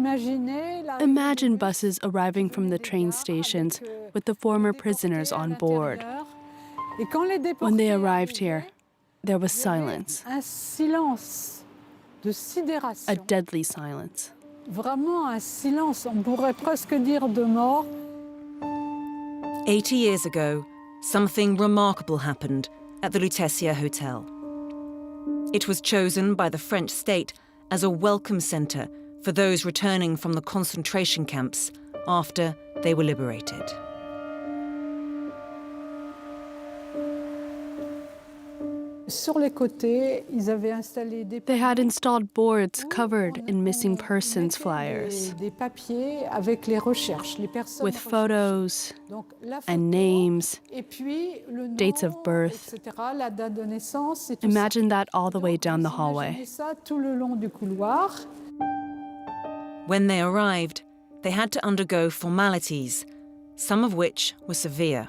Imagine buses arriving from the train stations with the former prisoners on board. When they arrived here, there was silence. A deadly silence. Vraiment un silence, on pourrait presque dire de mort. 80 years ago, something remarkable happened at the Lutetia Hotel. It was chosen by the French state as a welcome centre for those returning from the concentration camps after they were liberated. They had installed boards covered in missing persons flyers with photos and names, dates of birth. Imagine that all the way down the hallway. When they arrived, they had to undergo formalities, some of which were severe.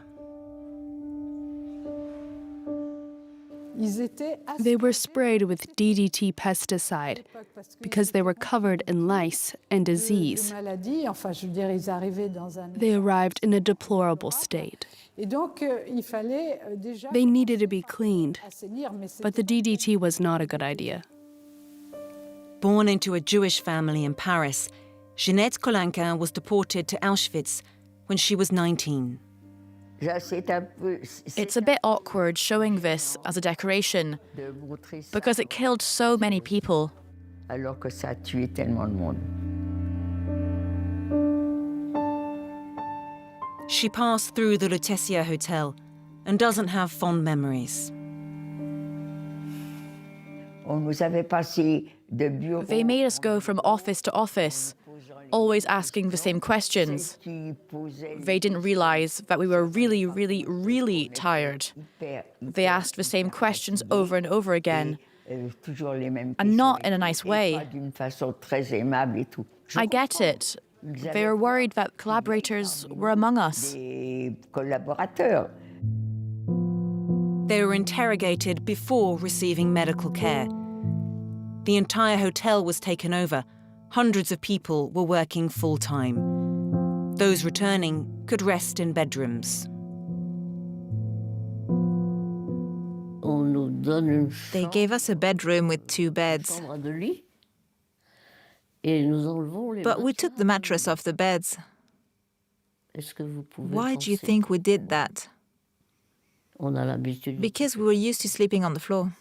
They were sprayed with DDT pesticide because they were covered in lice and disease. They arrived in a deplorable state. They needed to be cleaned, but the DDT was not a good idea. Born into a Jewish family in Paris, Jeanette Colinquin was deported to Auschwitz when she was 19. It's a bit awkward showing this as a decoration because it killed so many people. She passed through the Lutetia Hotel and doesn't have fond memories. They made us go from office to office, always asking the same questions. They didn't realize that we were really, really, really tired. They asked the same questions over and over again, and not in a nice way. I get it. They were worried that collaborators were among us. They were interrogated before receiving medical care. The entire hotel was taken over. Hundreds of people were working full-time. Those returning could rest in bedrooms. They gave us a bedroom with 2 beds. But we took the mattress off the beds. Why do you think we did that? Because we were used to sleeping on the floor.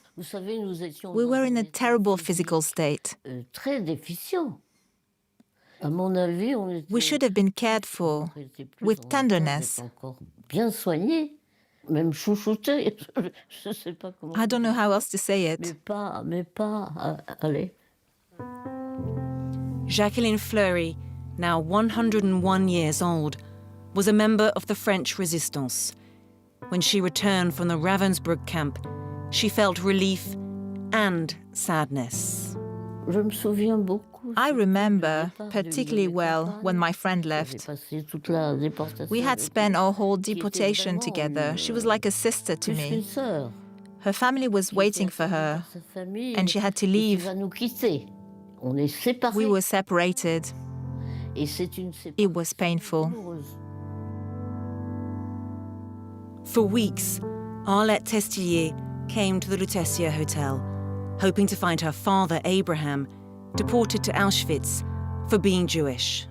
We were in a terrible physical state. We should have been cared for with tenderness. I don't know how else to say it. Jacqueline Fleury, now 101 years old, was a member of the French resistance. When she returned from the Ravensbrück camp, she felt relief and sadness. I remember particularly well when my friend left. We had spent our whole deportation together. She was like a sister to me. Her family was waiting for her, and she had to leave. We were separated. It was painful. For weeks, Arlette Testillier came to the Lutetia Hotel, hoping to find her father, Abraham, deported to Auschwitz for being Jewish.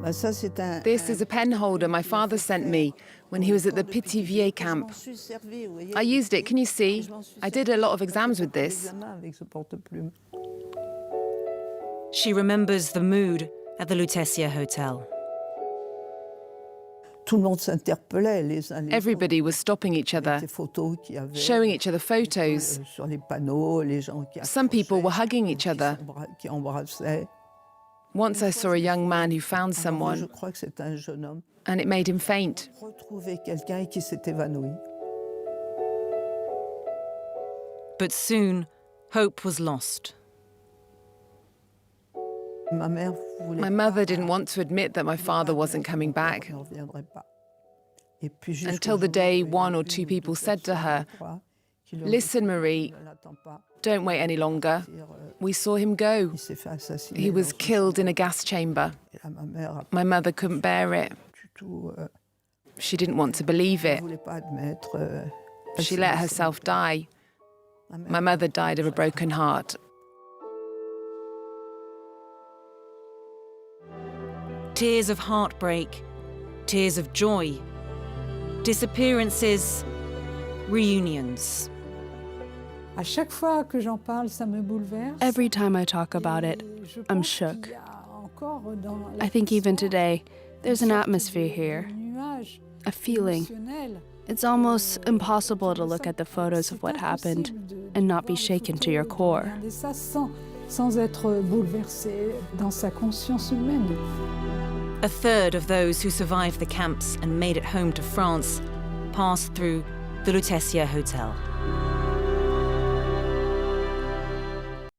This is a pen holder my father sent me when he was at the Pithiviers camp. I used it, can you see? I did a lot of exams with this. She remembers the mood at the Lutetia Hotel. Everybody was stopping each other, showing each other photos. Some people were hugging each other. Once I saw a young man who found someone, and it made him faint. But soon, hope was lost. My mother didn't want to admit that my father wasn't coming back. Until the day 1 or 2 people said to her, Listen, Marie, don't wait any longer. We saw him go. He was killed in a gas chamber. My mother couldn't bear it. She didn't want to believe it. She let herself die. My mother died of a broken heart. Tears of heartbreak, tears of joy, disappearances, reunions. Every time I talk about it, I'm shook. I think even today, there's an atmosphere here, a feeling. It's almost impossible to look at the photos of what happened and not be shaken to your core. A third of those who survived the camps and made it home to France passed through the Lutetia Hotel.